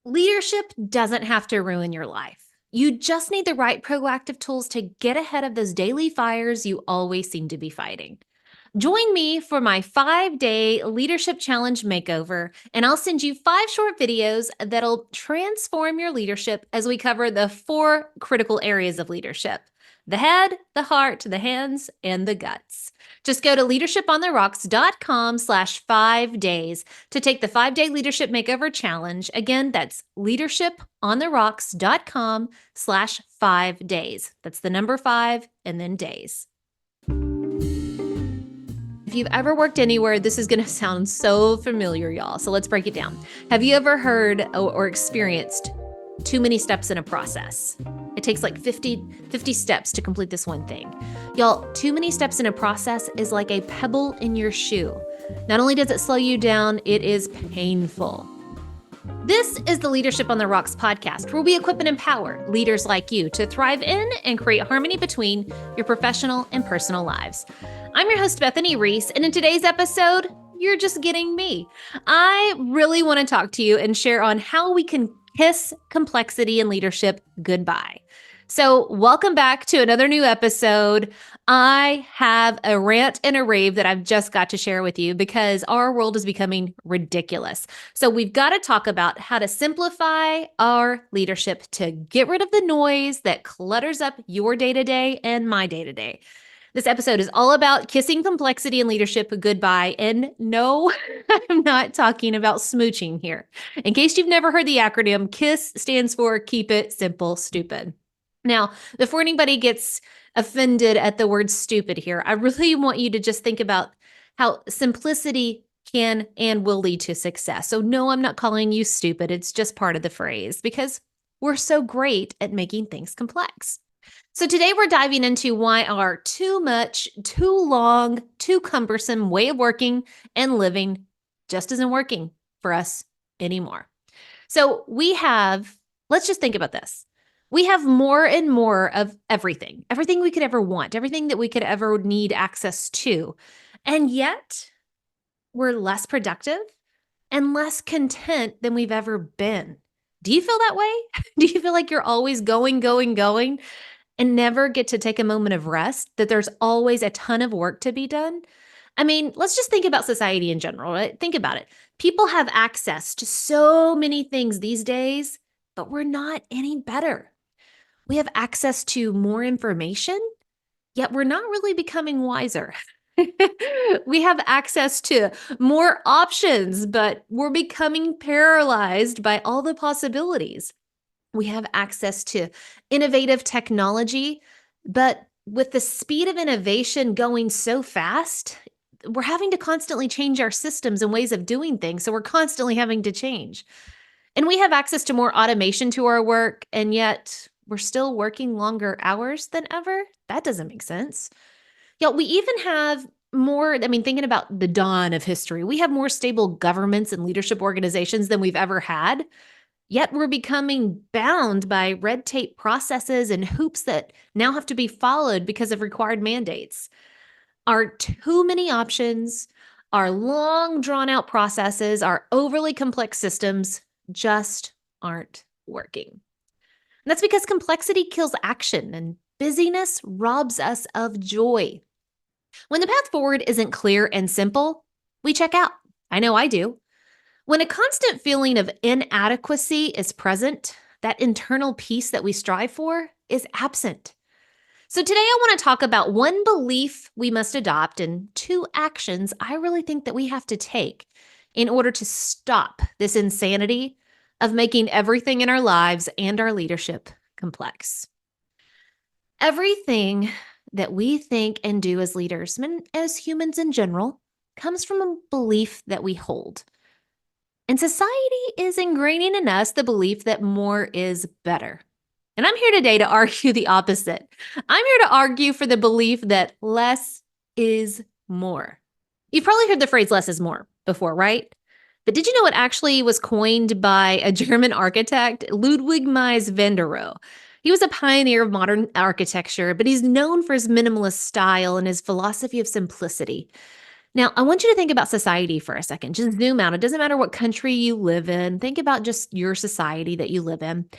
Leadership doesn't have to ruin your life. You just need the right proactive tools to get ahead of those daily fires you always seem to be fighting. Join me for my 5-day leadership challenge makeover, and I'll send you 5 short videos that'll transform your leadership as we cover the 4 critical areas of leadership: the head, the heart, the hands, and the guts. Just go to leadershipontherocks.com/5 days to take the 5-day leadership makeover challenge. Again, that's leadershipontherocks.com/5 days. That's the number 5 and then days. If you've ever worked anywhere, this is going to sound so familiar, y'all. So let's break it down. Have you ever heard or experienced too many steps in a process? It takes like 50 steps to complete this one thing. Y'all, too many steps in a process is like a pebble in your shoe. Not only does it slow you down, it is painful. This is the Leadership on the Rocks podcast, where we equip and empower leaders like you to thrive in and create harmony between your professional and personal lives. I'm your host, Bethany Rees, and in today's episode, you're just getting me. I really want to talk to you and share on how we can kiss complexity in leadership goodbye. So welcome back to another new episode. I have a rant and a rave that I've just got to share with you because our world is becoming ridiculous. So we've got to talk about how to simplify our leadership to get rid of the noise that clutters up your day-to-day and my day-to-day. This episode is all about kissing complexity in leadership goodbye. And no, I'm not talking about smooching here. In case you've never heard the acronym, KISS stands for Keep It Simple, Stupid. Now, before anybody gets offended at the word stupid here, I really want you to just think about how simplicity can and will lead to success. So no, I'm not calling you stupid. It's just part of the phrase because we're so great at making things complex. So today we're diving into why our too much, too long, too cumbersome way of working and living just isn't working for us anymore. So let's just think about this. We have more and more of everything we could ever want, everything that we could ever need access to. And yet we're less productive and less content than we've ever been. Do you feel that way? Do you feel like you're always going, and never get to take a moment of rest, that there's always a ton of work to be done? I mean, let's just think about society in general, right? Think about it. People have access to so many things these days, but we're not any better. We have access to more information, yet we're not really becoming wiser. We have access to more options, but we're becoming paralyzed by all the possibilities. We have access to innovative technology, but with the speed of innovation going so fast, we're having to constantly change our systems and ways of doing things. So we're constantly having to change. And we have access to more automation to our work, and yet we're still working longer hours than ever. That doesn't make sense. Yet we even have thinking about the dawn of history, we have more stable governments and leadership organizations than we've ever had. Yet we're becoming bound by red tape processes and hoops that now have to be followed because of required mandates. Our too many options, our long drawn out processes, our overly complex systems just aren't working. And that's because complexity kills action and busyness robs us of joy. When the path forward isn't clear and simple, we check out. I know I do. When a constant feeling of inadequacy is present, that internal peace that we strive for is absent. So today I want to talk about 1 belief we must adopt and 2 actions I really think that we have to take in order to stop this insanity of making everything in our lives and our leadership complex. Everything that we think and do as leaders, and as humans in general, comes from a belief that we hold. And society is ingraining in us the belief that more is better. And I'm here today to argue the opposite. I'm here to argue for the belief that less is more. You've probably heard the phrase less is more before, right? But did you know it actually was coined by a German architect, Ludwig Mies van der Rohe? He was a pioneer of modern architecture, but he's known for his minimalist style and his philosophy of simplicity. Now, I want you to think about society for a second. Just zoom out. It doesn't matter what country you live in. Think about just your society that you live in.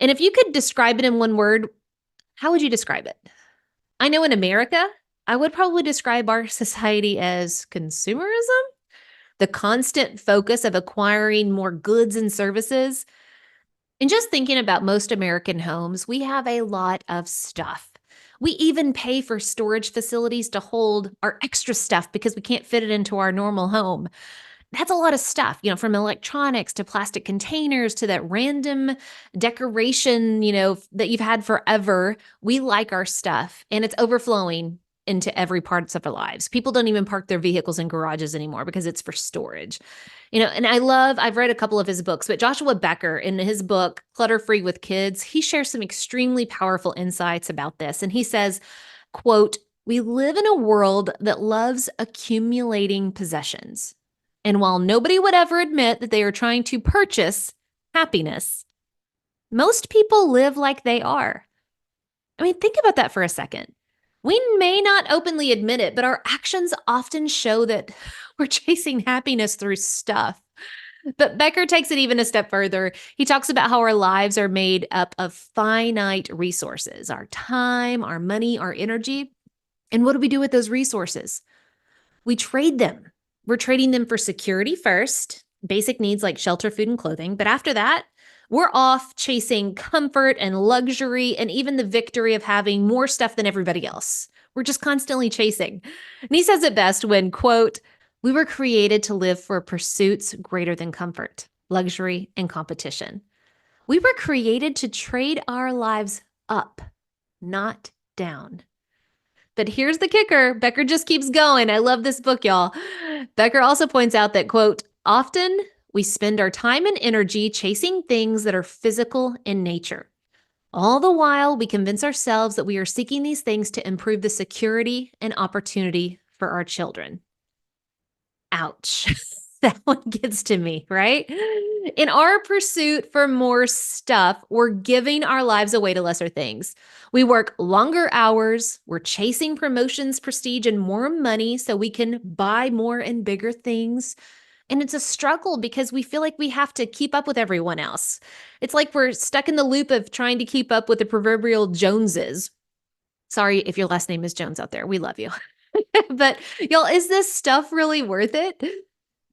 And if you could describe it in one word, how would you describe it? I know in America, I would probably describe our society as consumerism, the constant focus of acquiring more goods and services. And just thinking about most American homes, we have a lot of stuff. We even pay for storage facilities to hold our extra stuff because we can't fit it into our normal home. That's a lot of stuff, from electronics to plastic containers to that random decoration, that you've had forever. We like our stuff and it's overflowing into every parts of our lives. People don't even park their vehicles in garages anymore because it's for storage. And I've read a couple of his books, but Joshua Becker in his book, Clutter Free with Kids, he shares some extremely powerful insights about this. And he says, quote, "We live in a world that loves accumulating possessions. And while nobody would ever admit that they are trying to purchase happiness, most people live like they are." I mean, think about that for a second. We may not openly admit it, but our actions often show that we're chasing happiness through stuff. But Becker takes it even a step further. He talks about how our lives are made up of finite resources, our time, our money, our energy. And what do we do with those resources? We trade them. We're trading them for security first, basic needs like shelter, food, and clothing. But after that, we're off chasing comfort and luxury and even the victory of having more stuff than everybody else. We're just constantly chasing. And he says it best when, quote, "We were created to live for pursuits greater than comfort, luxury, and competition. We were created to trade our lives up, not down." But here's the kicker. Becker just keeps going. I love this book, y'all. Becker also points out that, quote, "Often we spend our time and energy chasing things that are physical in nature. All the while, we convince ourselves that we are seeking these things to improve the security and opportunity for our children." Ouch. That one gets to me, right? In our pursuit for more stuff, we're giving our lives away to lesser things. We work longer hours, we're chasing promotions, prestige, and more money so we can buy more and bigger things. And it's a struggle because we feel like we have to keep up with everyone else. It's like we're stuck in the loop of trying to keep up with the proverbial Joneses. Sorry if your last name is Jones out there. We love you. But y'all, is this stuff really worth it?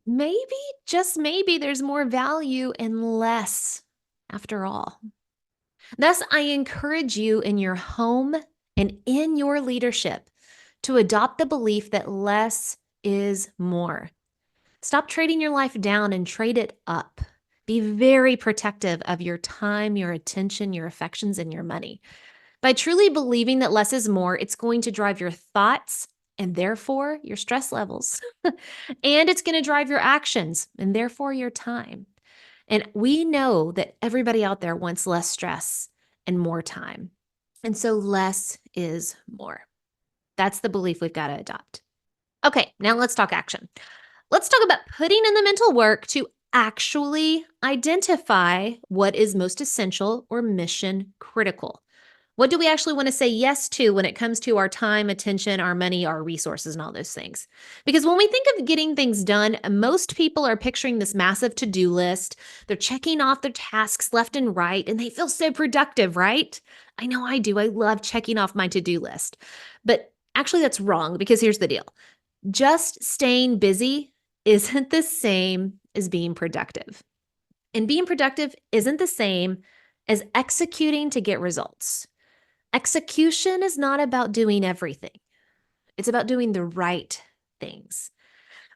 Maybe, just maybe, there's more value in less after all. Thus, I encourage you in your home and in your leadership to adopt the belief that less is more. Stop trading your life down and trade it up. Be very protective of your time, your attention, your affections, and your money. By truly believing that less is more, it's going to drive your thoughts and therefore your stress levels. And it's going to drive your actions and therefore your time. And we know that everybody out there wants less stress and more time. And so less is more. That's the belief we've got to adopt. Okay, now let's talk action. Let's talk about putting in the mental work to actually identify what is most essential or mission critical. What do we actually want to say yes to when it comes to our time, attention, our money, our resources, and all those things? Because when we think of getting things done, most people are picturing this massive to-do list. They're checking off their tasks left and right, and they feel so productive, right? I know I do. I love checking off my to-do list. But actually, that's wrong because here's the deal. Just staying busy isn't the same as being productive. And being productive isn't the same as executing to get results. Execution is not about doing everything. It's about doing the right things.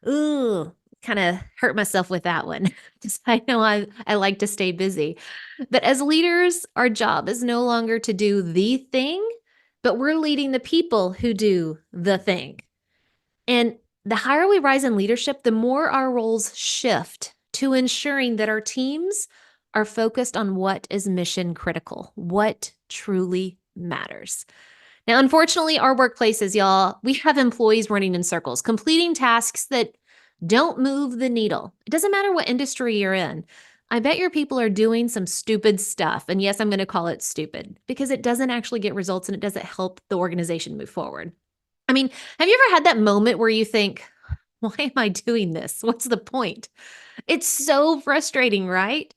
Ooh, kind of hurt myself with that one because I know I like to stay busy. But as leaders, our job is no longer to do the thing, but we're leading the people who do the thing. And the higher we rise in leadership, the more our roles shift to ensuring that our teams are focused on what is mission critical, what truly matters. Now, unfortunately, our workplaces, y'all, we have employees running in circles, completing tasks that don't move the needle. It doesn't matter what industry you're in. I bet your people are doing some stupid stuff. And yes, I'm going to call it stupid because it doesn't actually get results and it doesn't help the organization move forward. I mean, have you ever had that moment where you think, Why am I doing this? What's the point? It's so frustrating, right?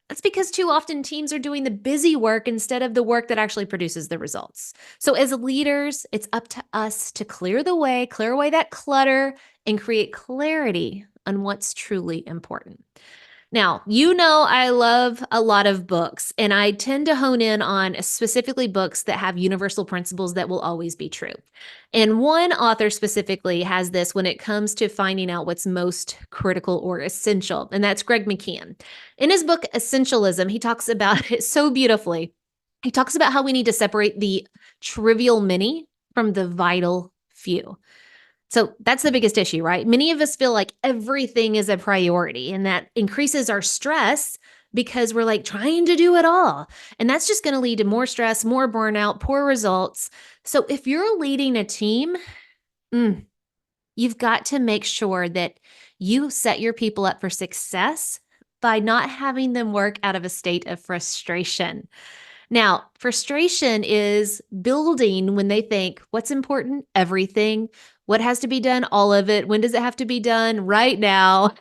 That's because too often teams are doing the busy work instead of the work that actually produces the results. So, as leaders, it's up to us to clear away that clutter, and create clarity on what's truly important. Now, I love a lot of books, and I tend to hone in on specifically books that have universal principles that will always be true. And one author specifically has this when it comes to finding out what's most critical or essential, and that's Greg McKeown. In his book, Essentialism, he talks about it so beautifully. He talks about how we need to separate the trivial many from the vital few. So that's the biggest issue, right? Many of us feel like everything is a priority, and that increases our stress because we're like trying to do it all. And that's just going to lead to more stress, more burnout, poor results. So if you're leading a team, you've got to make sure that you set your people up for success by not having them work out of a state of frustration. Now, frustration is building when they think, what's important? Everything. What has to be done? All of it. When does it have to be done? Right now.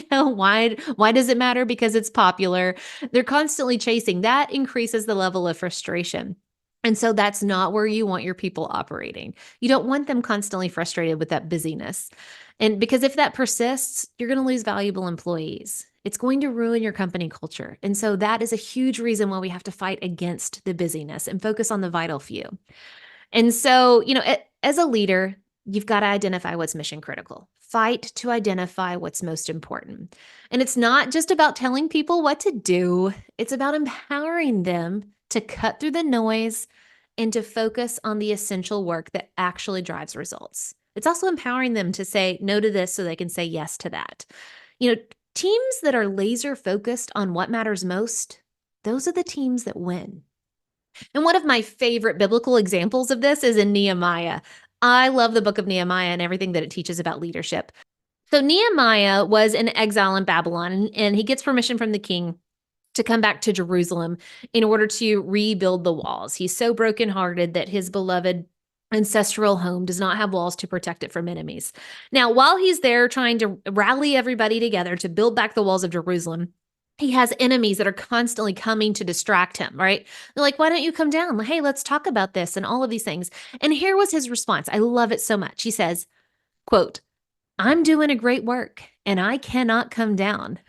Why does it matter? Because it's popular. They're constantly chasing. That increases the level of frustration. And so that's not where you want your people operating. You don't want them constantly frustrated with that busyness. And because if that persists, you're going to lose valuable employees. It's going to ruin your company culture. And so that is a huge reason why we have to fight against the busyness and focus on the vital few. And so, as a leader, you've got to identify what's mission critical. Fight to identify what's most important. And it's not just about telling people what to do, it's about empowering them to cut through the noise and to focus on the essential work that actually drives results. It's also empowering them to say no to this so they can say yes to that. Teams that are laser focused on what matters most, those are the teams that win. And one of my favorite biblical examples of this is in Nehemiah. I love the book of Nehemiah and everything that it teaches about leadership. So Nehemiah was in exile in Babylon, and he gets permission from the king to come back to Jerusalem in order to rebuild the walls. He's so brokenhearted that his beloved ancestral home does not have walls to protect it from enemies. Now, while he's there trying to rally everybody together to build back the walls of Jerusalem, he has enemies that are constantly coming to distract him, right? They're like, why don't you come down? Hey, let's talk about this and all of these things. And here was his response. I love it so much. He says, quote, I'm doing a great work and I cannot come down.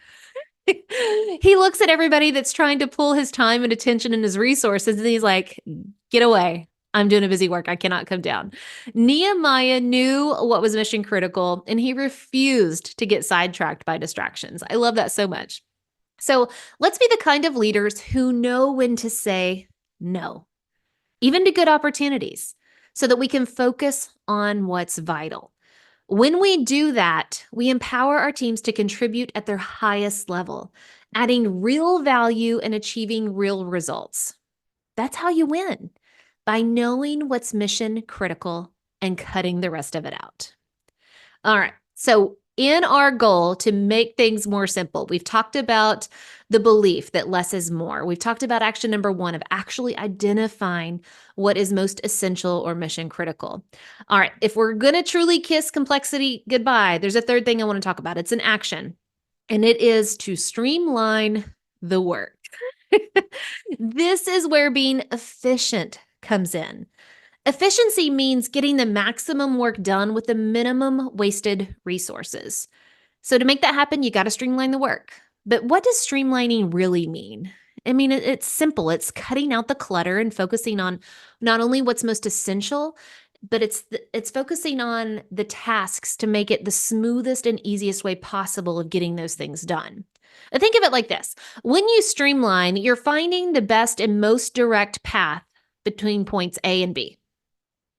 He looks at everybody that's trying to pull his time and attention and his resources, and he's like, get away. I'm doing a busy work. I cannot come down. Nehemiah knew what was mission critical, and he refused to get sidetracked by distractions. I love that so much. So let's be the kind of leaders who know when to say no, even to good opportunities, so that we can focus on what's vital. When we do that, we empower our teams to contribute at their highest level, adding real value and achieving real results. That's how you win, by knowing what's mission critical and cutting the rest of it out. All right. So, in our goal to make things more simple, we've talked about the belief that less is more. We've talked about action number 1 of actually identifying what is most essential or mission critical. All right. If we're going to truly kiss complexity goodbye, there's a third thing I want to talk about. It's an action, and it is to streamline the work. This is where being efficient comes in. Efficiency means getting the maximum work done with the minimum wasted resources. So to make that happen, you got to streamline the work. But what does streamlining really mean? I mean, it's simple. It's cutting out the clutter and focusing on not only what's most essential, but it's focusing on the tasks to make it the smoothest and easiest way possible of getting those things done. Think of it like this. When you streamline, you're finding the best and most direct path between points A and B.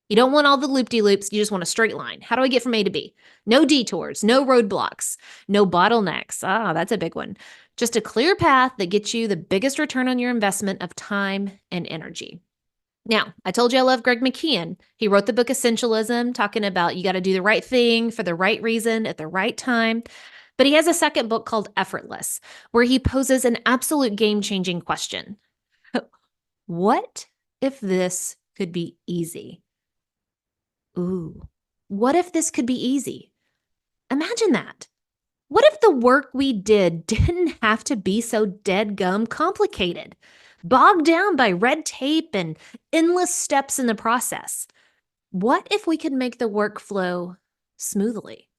You don't want all the loop-de-loops. You just want a straight line. How do I get from A to B? No detours, no roadblocks, no bottlenecks. That's a big one. Just a clear path that gets you the biggest return on your investment of time and energy. Now, I told you I love Greg McKeown. He wrote the book Essentialism, talking about you got to do the right thing for the right reason at the right time. But he has a second book called Effortless, where he poses an absolute game-changing question. What if this could be easy? Ooh, what if this could be easy? Imagine that. What if the work we did didn't have to be so dead-gum complicated, bogged down by red tape and endless steps in the process? What if we could make the work flow smoothly?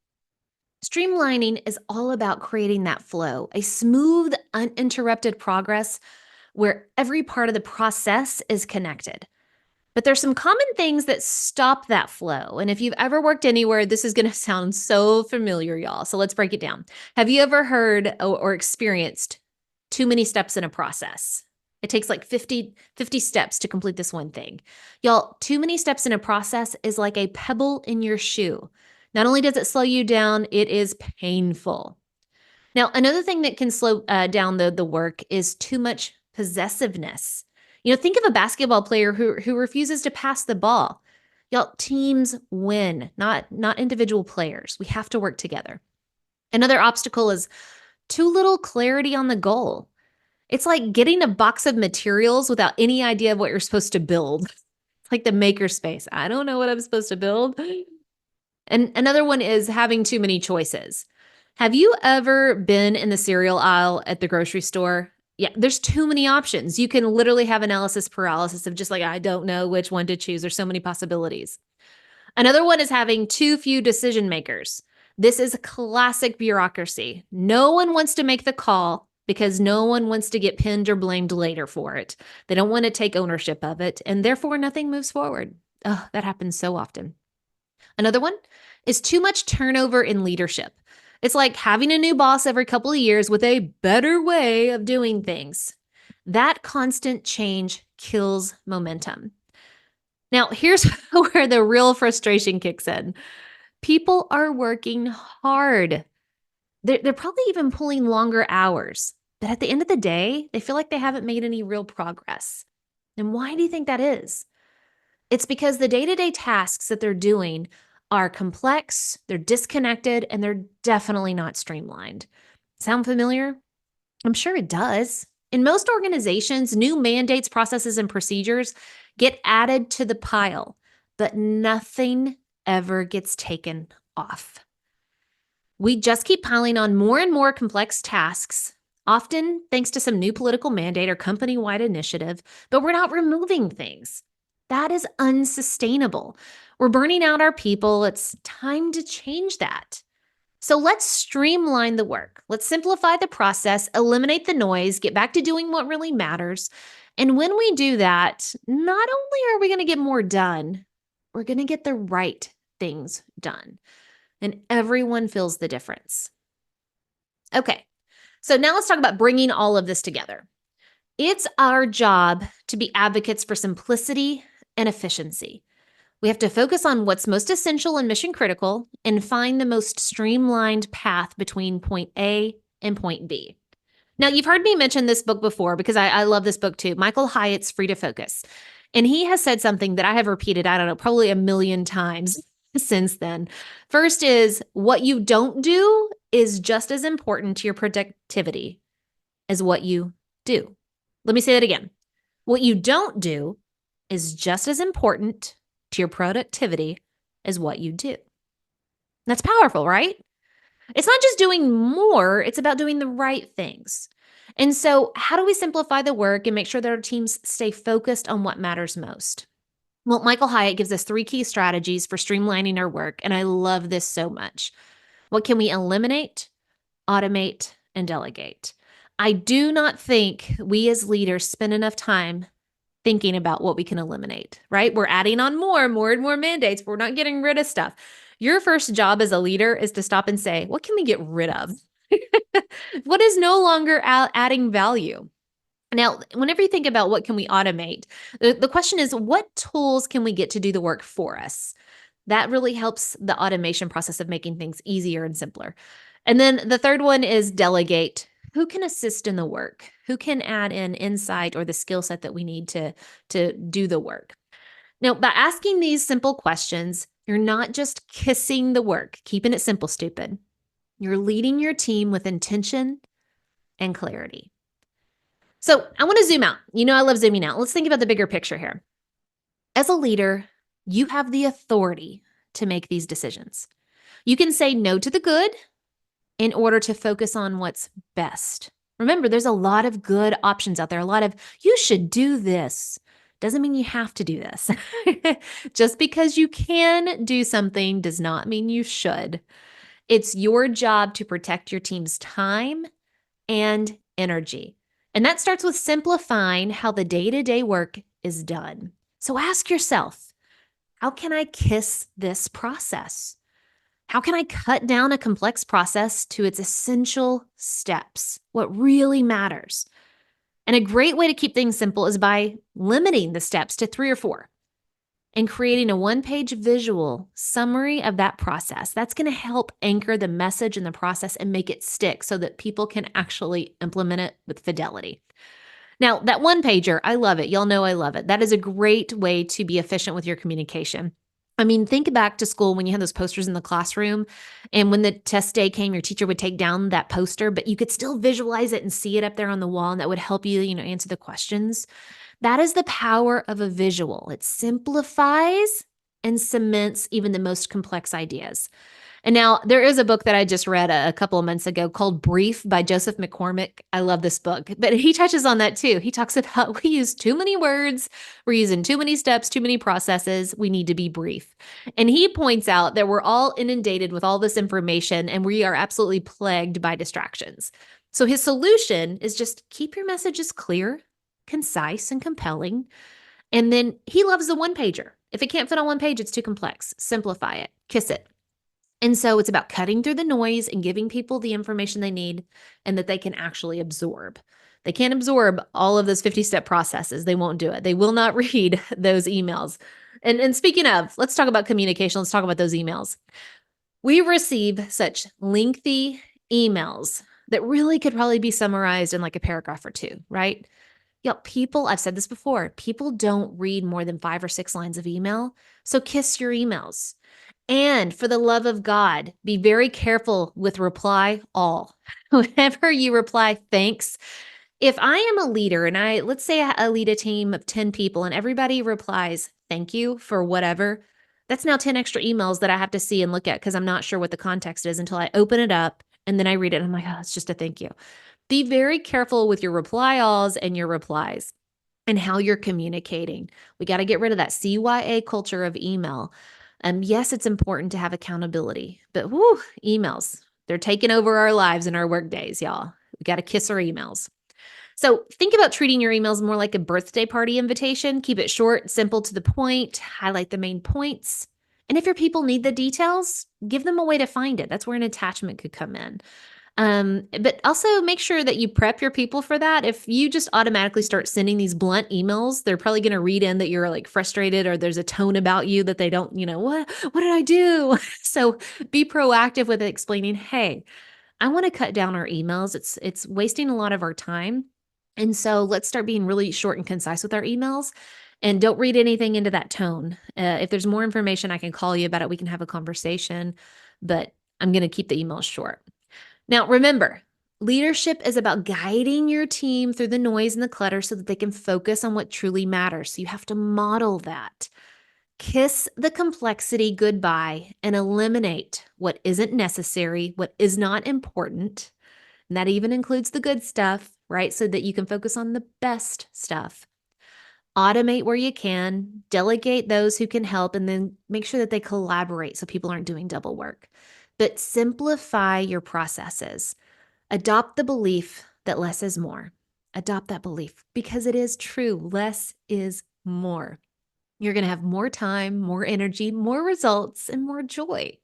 Streamlining is all about creating that flow, a smooth, uninterrupted progress where every part of the process is connected. But there's some common things that stop that flow. And if you've ever worked anywhere, this is going to sound so familiar, y'all. So let's break it down. Have you ever heard or experienced too many steps in a process? It takes like 50 steps to complete this one thing. Y'all, too many steps in a process is like a pebble in your shoe. Not only does it slow you down, it is painful. Now, another thing that can slow down the work is too much possessiveness. Think of a basketball player who refuses to pass the ball. Y'all, teams win, not individual players. We have to work together. Another obstacle is too little clarity on the goal. It's like getting a box of materials without any idea of what you're supposed to build. It's like the makerspace. I don't know what I'm supposed to build. And another one is having too many choices. Have you ever been in the cereal aisle at the grocery store? Yeah, there's too many options. You can literally have analysis paralysis of just like, I don't know which one to choose. There's so many possibilities. Another one is having too few decision makers. This is classic bureaucracy. No one wants to make the call because no one wants to get pinned or blamed later for it. They don't want to take ownership of it, and therefore nothing moves forward. Oh, that happens so often. Another one is too much turnover in leadership. It's like having a new boss every couple of years with a better way of doing things. That constant change kills momentum. Now, here's where the real frustration kicks in. People are working hard. They're probably even pulling longer hours. But at the end of the day, they feel like they haven't made any real progress. And why do you think that is? It's because the day-to-day tasks that they're doing are complex, they're disconnected, and they're definitely not streamlined. Sound familiar? I'm sure it does. In most organizations, new mandates, processes, and procedures get added to the pile, but nothing ever gets taken off. We just keep piling on more and more complex tasks, often thanks to some new political mandate or company-wide initiative, but we're not removing things. That is unsustainable. We're burning out our people. It's time to change that. So let's streamline the work. Let's simplify the process, eliminate the noise, get back to doing what really matters. And when we do that, not only are we going to get more done, we're going to get the right things done. And everyone feels the difference. Okay, so now let's talk about bringing all of this together. It's our job to be advocates for simplicity and efficiency. We have to focus on what's most essential and mission critical and find the most streamlined path between point A and point B. Now, you've heard me mention this book before because I love this book too. Michael Hyatt's Free to Focus. And he has said something that I have repeated, I don't know, probably a million times since then. First is what you don't do is just as important to your productivity as what you do. Let me say that again. What you don't do is just as important to your productivity as what you do. That's powerful, right? It's not just doing more, it's about doing the right things. And so, how do we simplify the work and make sure that our teams stay focused on what matters most? Well, Michael Hyatt gives us 3 key strategies for streamlining our work, and I love this so much. What can we eliminate, automate, and delegate? I do not think we as leaders spend enough time thinking about what we can eliminate, right? We're adding on more and more mandates, but we're not getting rid of stuff. Your first job as a leader is to stop and say, what can we get rid of? What is no longer adding value? Now, whenever you think about what can we automate, the question is, what tools can we get to do the work for us? That really helps the automation process of making things easier and simpler. And then the third one is delegate. Who can assist in the work? Who can add in insight or the skill set that we need to do the work? Now, by asking these simple questions, you're not just kissing the work, keeping it simple, stupid. You're leading your team with intention and clarity. So I want to zoom out. I love zooming out. Let's think about the bigger picture here. As a leader, you have the authority to make these decisions. You can say no to the good in order to focus on what's best. Remember, there's a lot of good options out there, a lot of, you should do this. Doesn't mean you have to do this. Just because you can do something does not mean you should. It's your job to protect your team's time and energy. And that starts with simplifying how the day-to-day work is done. So ask yourself, how can I KISS this process? How can I cut down a complex process to its essential steps? What really matters? And a great way to keep things simple is by limiting the steps to 3 or 4 and creating a one-page visual summary of that process. That's going to help anchor the message in the process and make it stick so that people can actually implement it with fidelity. Now, that one-pager, I love it. Y'all know I love it. That is a great way to be efficient with your communication. I mean, think back to school when you had those posters in the classroom, and when the test day came, your teacher would take down that poster, but you could still visualize it and see it up there on the wall, and that would help you, answer the questions. That is the power of a visual. It simplifies and cements even the most complex ideas. And now there is a book that I just read a couple of months ago called Brief by Joseph McCormick. I love this book, but he touches on that too. He talks about we use too many words, we're using too many steps, too many processes. We need to be brief. And he points out that we're all inundated with all this information and we are absolutely plagued by distractions. So his solution is just keep your messages clear, concise, and compelling. And then he loves the one pager. If it can't fit on one page, it's too complex. Simplify it, KISS it. And so it's about cutting through the noise and giving people the information they need and that they can actually absorb. They can't absorb all of those 50-step processes. They won't do it. They will not read those emails. And speaking of, let's talk about communication. Let's talk about those emails. We receive such lengthy emails that really could probably be summarized in like a paragraph or 2, right? People, I've said this before, people don't read more than 5 or 6 lines of email. So KISS your emails. And for the love of God, be very careful with reply all. Whenever you reply, thanks. If I am a leader and let's say I lead a team of 10 people and everybody replies, thank you for whatever, that's now 10 extra emails that I have to see and look at because I'm not sure what the context is until I open it up and then I read it and I'm like, oh, it's just a thank you. Be very careful with your reply alls and your replies and how you're communicating. We got to get rid of that CYA culture of email. Yes, it's important to have accountability, but emails, they're taking over our lives and our work days, y'all. We got to KISS our emails. So think about treating your emails more like a birthday party invitation. Keep it short, simple, to the point, highlight the main points. And if your people need the details, give them a way to find it. That's where an attachment could come in. But also make sure that you prep your people for that. If you just automatically start sending these blunt emails, they're probably going to read in that you're like frustrated or there's a tone about you that they don't, what did I do? So be proactive with explaining, hey, I want to cut down our emails. It's wasting a lot of our time. And so let's start being really short and concise with our emails. And don't read anything into that tone. If there's more information, I can call you about it. We can have a conversation, but I'm going to keep the emails short. Now, remember, leadership is about guiding your team through the noise and the clutter so that they can focus on what truly matters. So you have to model that. KISS the complexity goodbye and eliminate what isn't necessary, what is not important. And that even includes the good stuff, right? So that you can focus on the best stuff. Automate where you can, delegate those who can help, and then make sure that they collaborate so people aren't doing double work. But simplify your processes. Adopt the belief that less is more. Adopt that belief because it is true. Less is more. You're going to have more time, more energy, more results, and more joy.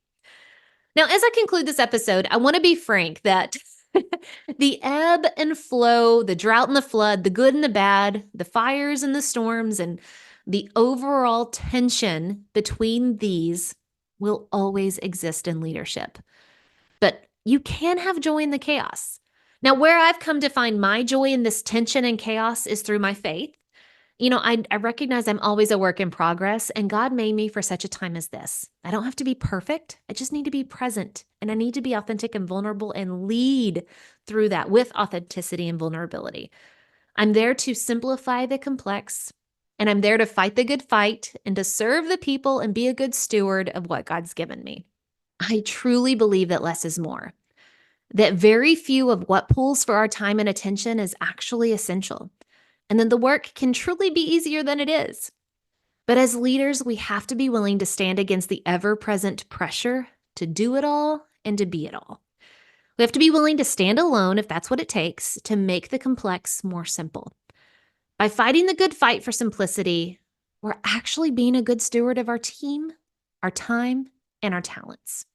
Now, as I conclude this episode, I want to be frank that the ebb and flow, the drought and the flood, the good and the bad, the fires and the storms, and the overall tension between these will always exist in leadership. But you can have joy in the chaos. Now, where I've come to find my joy in this tension and chaos is through my faith. I recognize I'm always a work in progress, and God made me for such a time as this. I don't have to be perfect. I just need to be present, and I need to be authentic and vulnerable and lead through that with authenticity and vulnerability. I'm there to simplify the complex, and I'm there to fight the good fight and to serve the people and be a good steward of what God's given me. I truly believe that less is more, that very few of what pulls for our time and attention is actually essential, and then the work can truly be easier than it is. But as leaders, we have to be willing to stand against the ever-present pressure to do it all and to be it all. We have to be willing to stand alone if that's what it takes to make the complex more simple. By fighting the good fight for simplicity, we're actually being a good steward of our team, our time, and our talents.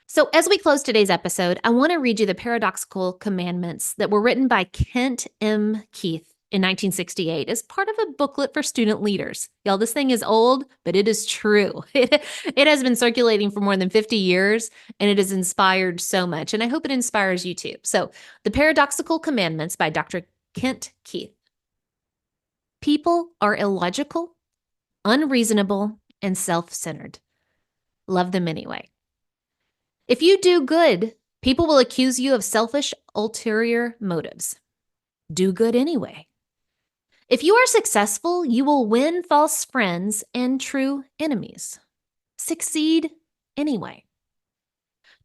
So, as we close today's episode, I want to read you the paradoxical commandments that were written by Kent M. Keith in 1968 as part of a booklet for student leaders. Y'all, this thing is old, but it is true. It has been circulating for more than 50 years, and it has inspired so much, and I hope it inspires you too. So, the paradoxical commandments by Dr. Kent Keith. People are illogical, unreasonable, and self-centered. Love them anyway. If you do good, people will accuse you of selfish, ulterior motives. Do good anyway. If you are successful, you will win false friends and true enemies. Succeed anyway.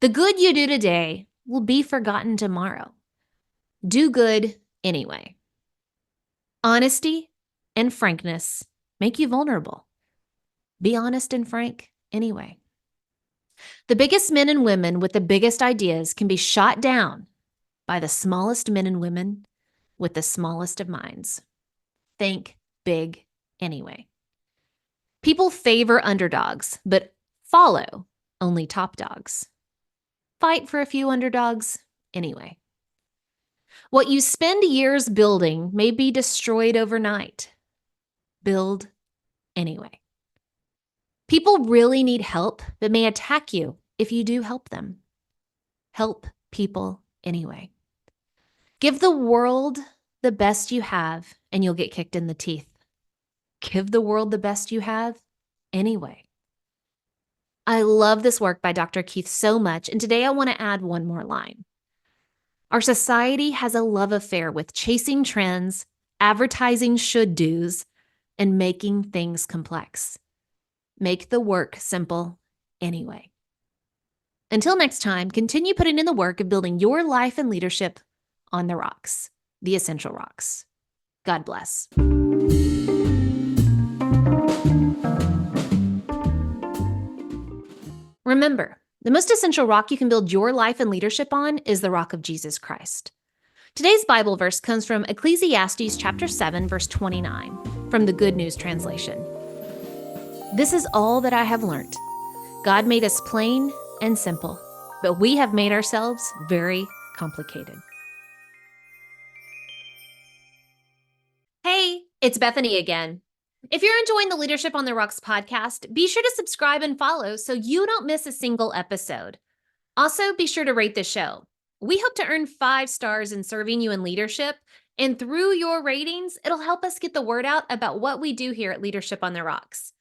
The good you do today will be forgotten tomorrow. Do good anyway. Honesty and frankness make you vulnerable. Be honest and frank anyway. The biggest men and women with the biggest ideas can be shot down by the smallest men and women with the smallest of minds. Think big anyway. People favor underdogs, but follow only top dogs. Fight for a few underdogs anyway. What you spend years building may be destroyed overnight. Build anyway. People really need help, but may attack you if you do help them. Help people anyway. Give the world the best you have, and you'll get kicked in the teeth. Give the world the best you have anyway. I love this work by Dr. Keith so much, and today I want to add one more line. Our society has a love affair with chasing trends, advertising should-dos, and making things complex. Make the work simple anyway. Until next time, continue putting in the work of building your life and leadership on the rocks, the essential rocks. God bless. Remember, the most essential rock you can build your life and leadership on is the rock of Jesus Christ. Today's Bible verse comes from Ecclesiastes chapter 7, verse 29, from the Good News Translation. This is all that I have learned. God made us plain and simple, but we have made ourselves very complicated. Hey, it's Bethany again. If you're enjoying the Leadership on the Rocks podcast, be sure to subscribe and follow so you don't miss a single episode. Also, be sure to rate the show. We hope to earn 5 stars in serving you in leadership, and through your ratings, it'll help us get the word out about what we do here at Leadership on the Rocks.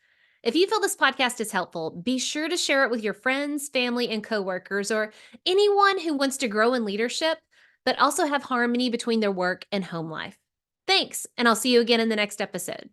If you feel this podcast is helpful, be sure to share it with your friends, family, and coworkers, or anyone who wants to grow in leadership, but also have harmony between their work and home life. Thanks, and I'll see you again in the next episode.